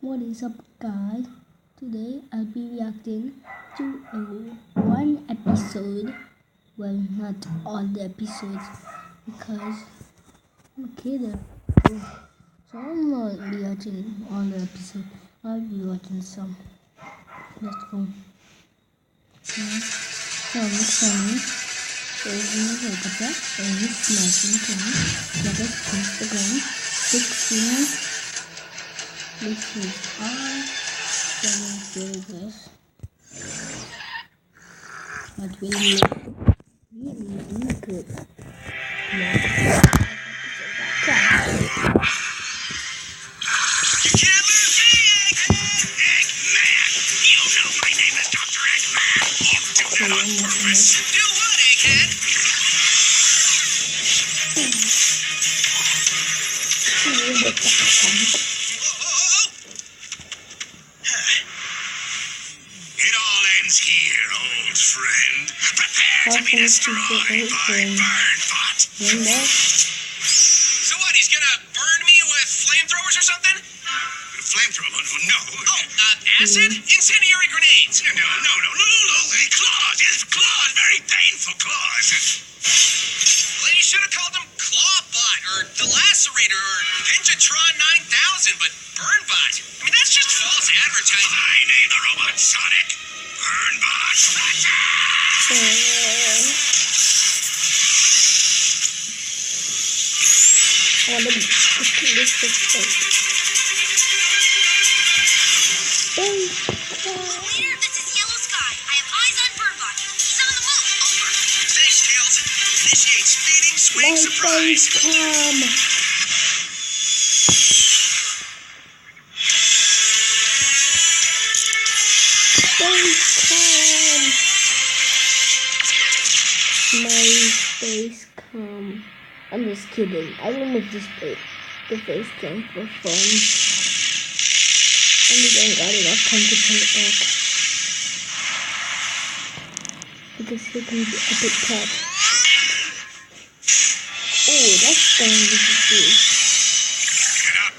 What is up, guys? Today I'll be reacting to one episode. Well, not all the episodes because I'm a kid. So I'm not be watching all the episodes. I'll be watching some. Let's go. So next time, so we wake up there, so he's smashing things. Let us push the ground. 16. This is all. So let's do this. But really good. Here, old friend. Prepare to be destroyed by Burnbot. So what, he's gonna burn me with flamethrowers or something? Flamethrowers? No. Acid? Incendiary grenades? No. Claws, yes, claws. Very painful claws. Well, you should have called him Clawbot or Delacerator or Ninjatron 9000, but Burnbot? I mean, that's just false advertising. I name the robot Sonic. Burnbot, Leader, this is Yellow Sky. I have eyes on Burnbot. He's on the move. Over. Thanks, Tails. Initiate speeding, swing, surprise. My face cam. I'm just kidding. I removed this the face cam for fun. And we don't got enough time to put it back. Because here comes the epic part. Oh, that's gonna be good. Get up.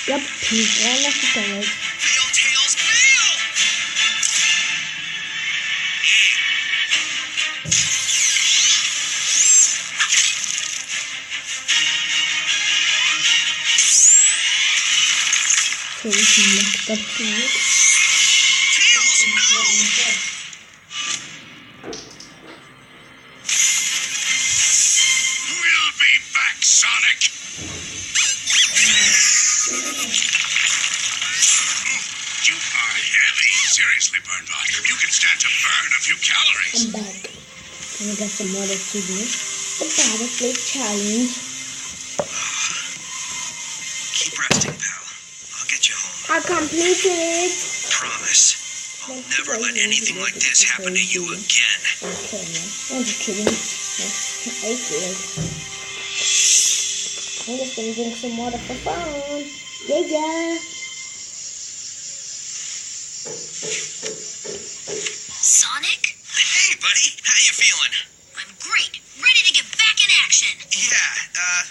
Yep, he's all of the colors. Tails, bail! So we can look up to it. Tails, no! We'll be back, Sonic. You are heavy. Seriously, Burnbot. You can stand to burn a few calories. I'm back. And I got some more to do. The Battlefield Challenge. Keep resting, pal. I'll get you home. I completed it. Promise. I'll never let anything like this happen to you again. Okay, man. I'm just kidding. I feel. I'm just gonna drink some water for fun. Yeah. Sonic? Hey, buddy. How you feeling? I'm great. Ready to get back in action. Yeah,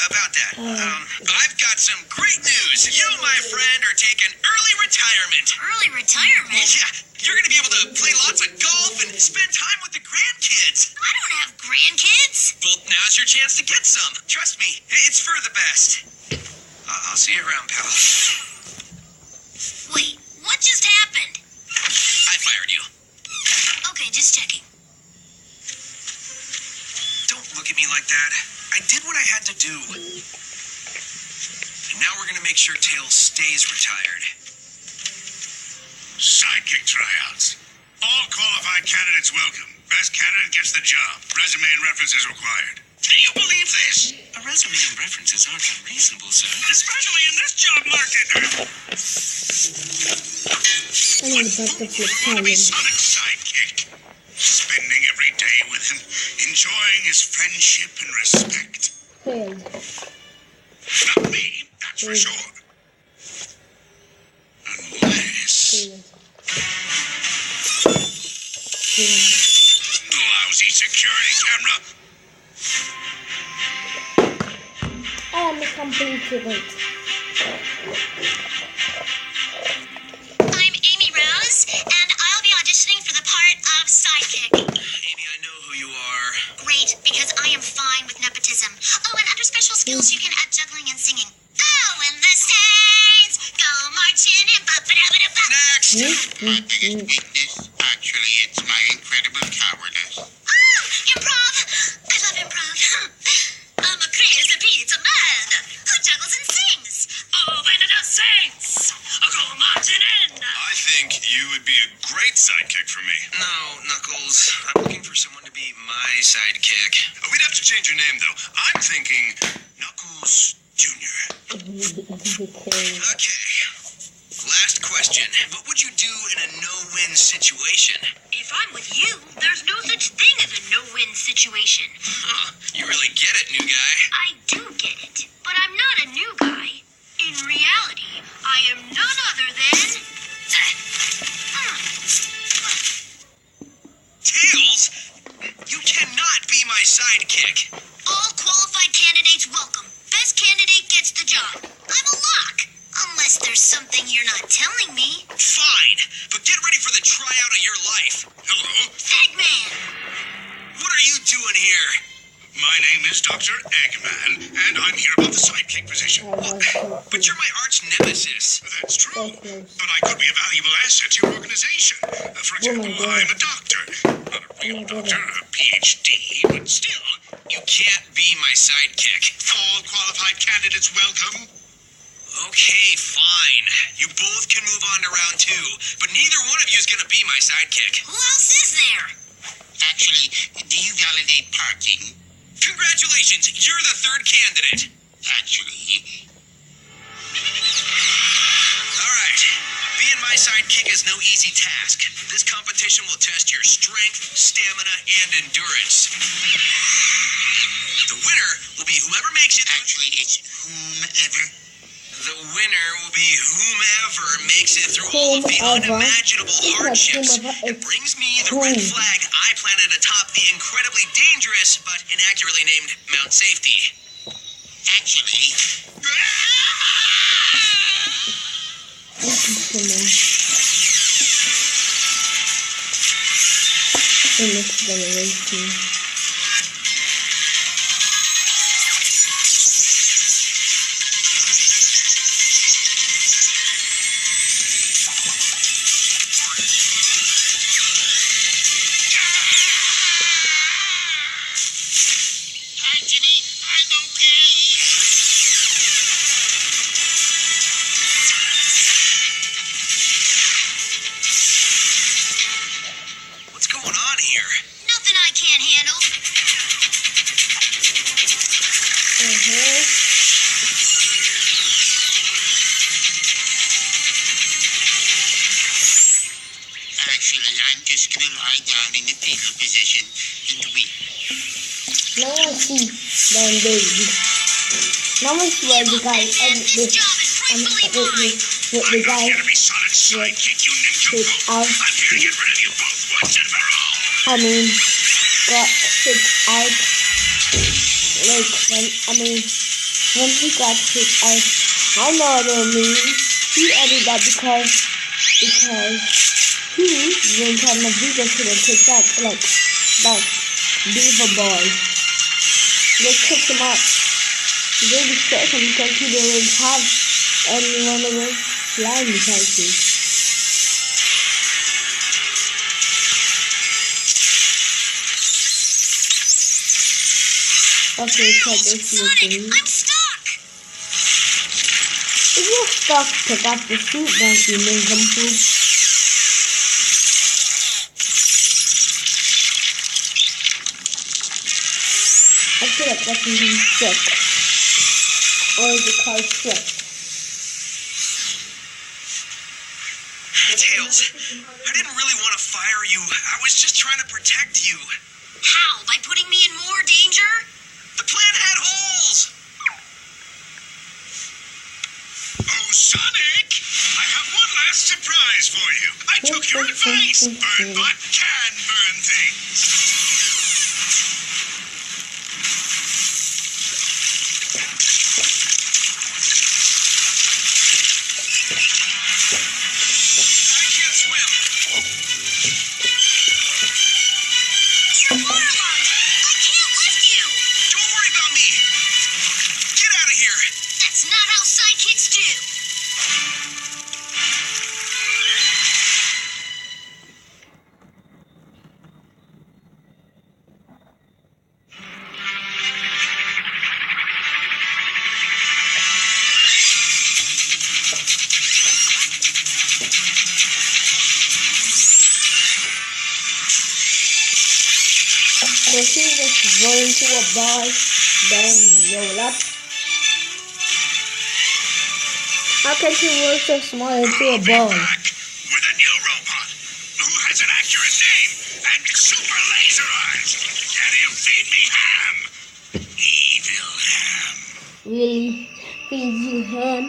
about that. I've got some great news. You, my friend, are taking early retirement. Early retirement? Yeah, you're going to be able to play lots of golf and spend time with the grandkids. I don't have grandkids. Well, now's your chance to get some. Trust me, it's for the best. I'll see you around, pal. Wait, what just happened? I fired you. Okay, just checking. Don't look at me like that. I did what I had to do. And now we're going to make sure Tails stays retired. Sidekick tryouts. All qualified candidates welcome. Best candidate gets the job. Resume and references required. Can you believe this? A resume and references aren't unreasonable, sir. Especially in this job market. I'm gonna bust the flip Want to be challenge. Sonic's sidekick. Spending every day with him, enjoying his friendship and respect. Failed. Not me, that's for sure. Unless... Failed. Lousy lousy security camera. And completed it. I'm Amy Rose, and I'll be auditioning for the part of sidekick. Amy, I know who you are. Great, because I am fine with nepotism. Oh, and under special skills, you can add juggling and singing. Oh, and the Saints go marching in. Next! My biggest weakness, actually, it's my incredible cowardice. Oh, improv! I love improv. I'm a crazy pizza man who juggles and sings. Oh, and the Saints go marching in. I think you would be a great sidekick for me. No, Knuckles. I'm looking for someone to be my sidekick. We'd have to change your name, though. I'm thinking Knuckles Jr. Okay. Last question. What would you do in a no-win situation? If I'm with you, there's no such thing as a no-win situation. Huh. You really get it, new guy. I do get it, but I'm not a new guy. In reality, I am none other than... Tails? You cannot be my sidekick. All qualified candidates welcome. Best candidate gets the job. I'm a lock. Unless there's something you're not telling me. Fine, but get ready for the tryout of your life. Hello? Eggman! What are you doing here? My name is Dr. Eggman, and I'm here about the sidekick position. But you're my arch nemesis. That's true. But I could be a valuable asset to your organization. For example, I'm a doctor. Not a real doctor, a PhD, but still, you can't be my sidekick. All qualified candidates welcome. Okay, fine. You both can move on to round 2, but neither one of you is going to be my sidekick. Who else is there? Actually, do you validate parking? Congratulations, you're the third candidate. Actually, All right, being my sidekick is no easy task. This competition will test your strength, stamina, and endurance. The winner will be whoever makes it. actually, it's whomever. The winner will be whomever makes it through all of the unimaginable hardships and brings me the red flag I planted atop the incredibly dangerous but inaccurately named Mount Safety. Actually, The next generation. actually, I'm okay. What's going on here? Nothing I can't handle. Actually, I'm just gonna lie down in the fetal position and wait. No one sees them baby. No one sees the guy and This job is rightfully mine. the guy I'm not here to be solid sidekick, you his nincompoop. out. I'm here to get rid of you both once and for all. I mean, got hit out. Like when he got hit out. I know what I mean. He added that because he didn't have no video to take that that beaver boy. They kicked him out. They destroyed him because he didn't have any one of those flying devices. Okay, so this is Sonic, the I'm stuck. if you're stuck, pick up the suit, don't you nincompoop? I feel like that's even sick. Or is it called sick? Tails, I didn't really want to fire you. I was just trying to protect you. How? By putting me in more danger? The plan had holes. Oh, Sonic! I have one last surprise for you. I took your advice. Burnbot can burn things. you're waterlogged. I can't lift you. Don't worry about me. Get out of here. That's not how sidekicks do. So she just roll into a ball, then roll up. How can she roll so small into a ball? Back with a new robot who has an accurate name and super laser eyes. Can you feed me ham? Evil ham. Really? Feed you ham?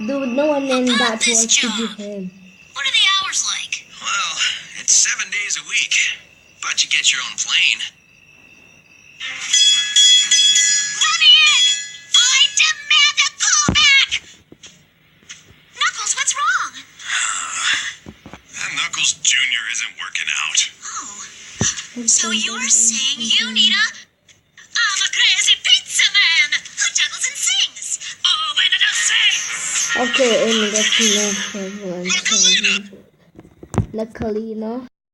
Dude, no one in that this wants to do job? ham. What are the hours like? Well, it's 7 days a week, but you get your own plane. Let me in! I demand a callback! Knuckles, what's wrong? That Knuckles Jr. isn't working out. Oh. So you're saying you need I'm a crazy pizza man who juggles and sings. Oh, when it does sings! Okay, and let's see everyone. Luckily, no.